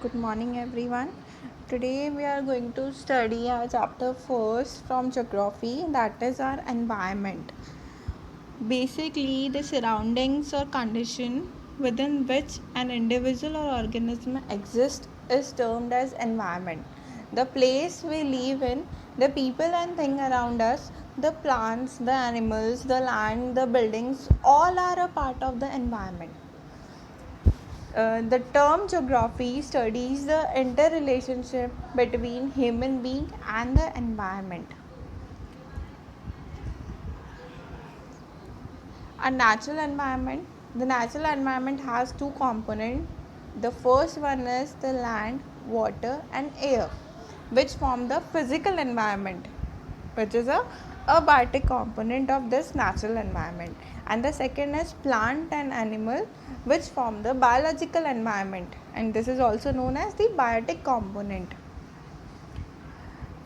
Good morning, everyone. Today we are going to study our chapter first from geography, that is our environment. Basically, the surroundings or condition within which an individual or organism exists is termed as environment. The place we live in, the people and things around us, the plants, the animals, the land, the buildings, all are a part of the environment. The term geography studies the interrelationship between human being and the environment. A natural environment. The natural environment has two components. The first one is the land, water, and air, which form the physical environment, which is a abiotic component of this natural environment. And the second is plant and animal, which form the biological environment, and this is also known as the biotic component.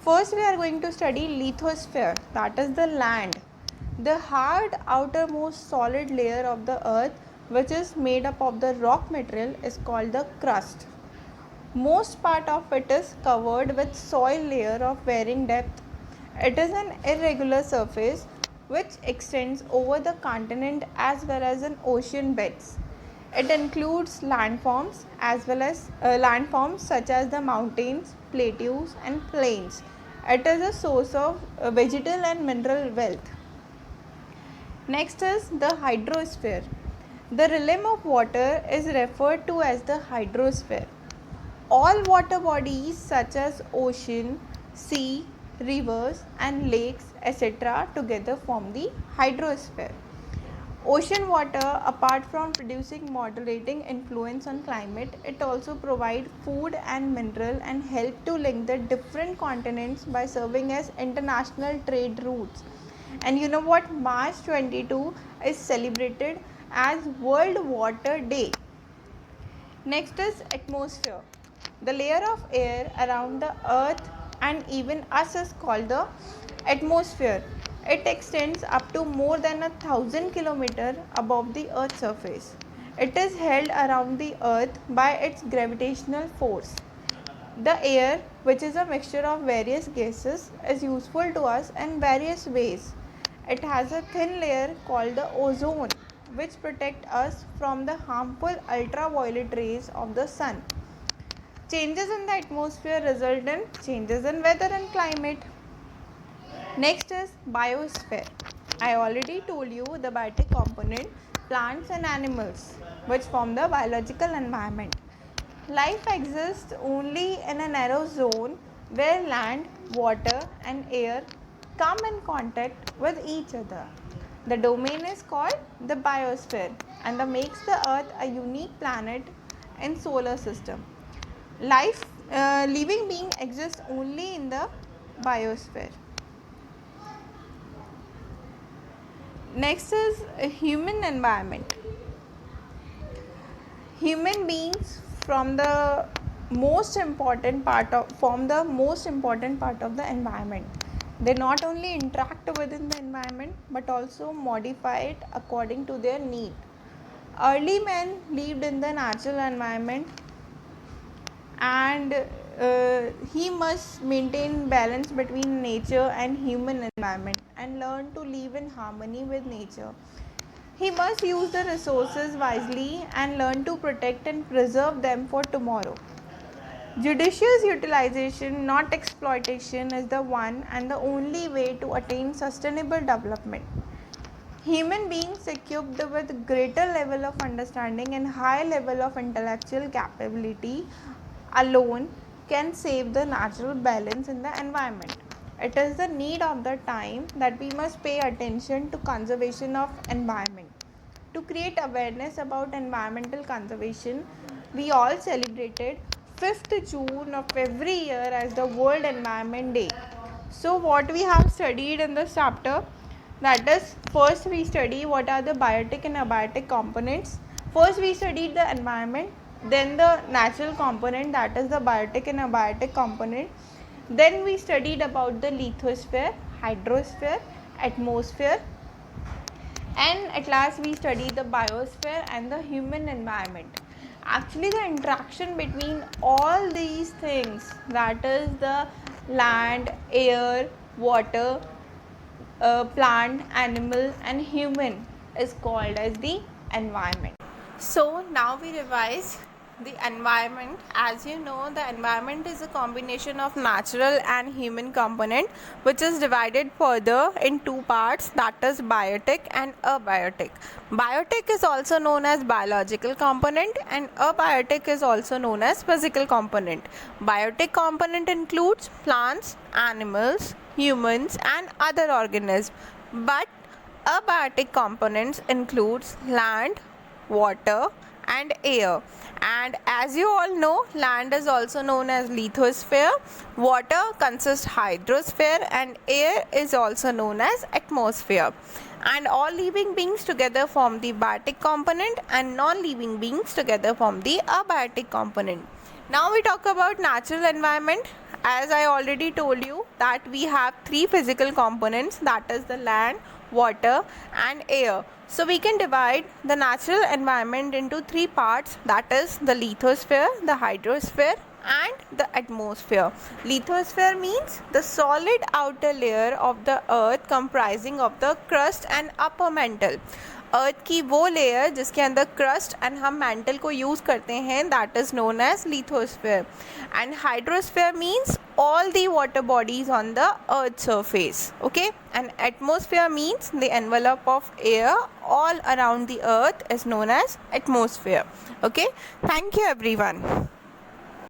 First, we are going to study lithosphere, that is the land, the hard outermost solid layer of the earth, which is made up of the rock material, is called the crust. Most part of it is covered with soil layer of varying depth. It is an irregular surface which extends over the continent as well as in ocean beds. It includes landforms as well as landforms such as the mountains, plateaus and plains. It is a source of vegetal and mineral wealth. Next is the hydrosphere. The realm of water is referred to as the hydrosphere. All water bodies such as ocean, sea, rivers and lakes etc. together form the hydrosphere. Ocean water, apart from producing moderating influence on climate, it also provides food and mineral and help to link the different continents by serving as international trade routes. And you know what? March 22 is celebrated as World Water Day. Next is atmosphere. The layer of air around the earth and even us is called the atmosphere. It extends up to more than 1,000 kilometers above the earth's surface. It is held around the earth by its gravitational force. The air, which is a mixture of various gases, is useful to us in various ways. It has a thin layer called the ozone, which protect us from the harmful ultraviolet rays of the sun. Changes in the atmosphere result in changes in weather and climate. Next is biosphere. I already told you the biotic component, plants and animals, which form the biological environment. Life exists only in a narrow zone where land, water and air come in contact with each other. The domain is called the biosphere and that makes the earth a unique planet in solar system. Life living being exists only in the biosphere. Next is a human environment. Human beings from the most important part of form the most important part of the environment. They not only interact within the environment but also modify it according to their need. Early men lived in the natural environment and he must maintain balance between nature and human environment and learn to live in harmony with nature. He must use the resources wisely and learn to protect and preserve them for tomorrow. Judicious utilization, not exploitation, is the one and the only way to attain sustainable development. Human beings equipped with greater level of understanding and high level of intellectual capability alone can save the natural balance in the environment. It is the need of the time that we must pay attention to conservation of environment. To create awareness about environmental conservation, we all celebrated 5th June of every year as the World Environment Day. So what we have studied in this chapter, that is, first we study what are the biotic and abiotic components. First we studied the environment, then the natural component, that is the biotic and abiotic component. Then we studied about the lithosphere, hydrosphere, atmosphere, and at last we study the biosphere and the human environment. Actually, the interaction between all these things, that is the land, air, water, plant, animal and human, is called as the environment. So now we revise the environment. As you know, the environment is a combination of natural and human component, which is divided further in two parts, that is biotic and abiotic. Biotic is also known as biological component and abiotic is also known as physical component. Biotic component includes plants, animals, humans and other organisms, but abiotic components includes land, water and air. And as you all know, land is also known as lithosphere, water consists hydrosphere and air is also known as atmosphere. And all living beings together form the biotic component and non-living beings together form the abiotic component. Now we talk about natural environment. As I already told you that we have three physical components, that is the land, water and air. So we can divide the natural environment into three parts, that is the lithosphere, the hydrosphere and the atmosphere. Lithosphere means the solid outer layer of the earth comprising of the crust and upper mantle. अर्थ की वो layer जिसके अंदर crust and हम mantle को use करते हैं, that is known as lithosphere. And hydrosphere means all the water bodies on the earth's surface. Okay, and atmosphere means the envelope of air all around the earth is known as atmosphere. Okay, thank you everyone.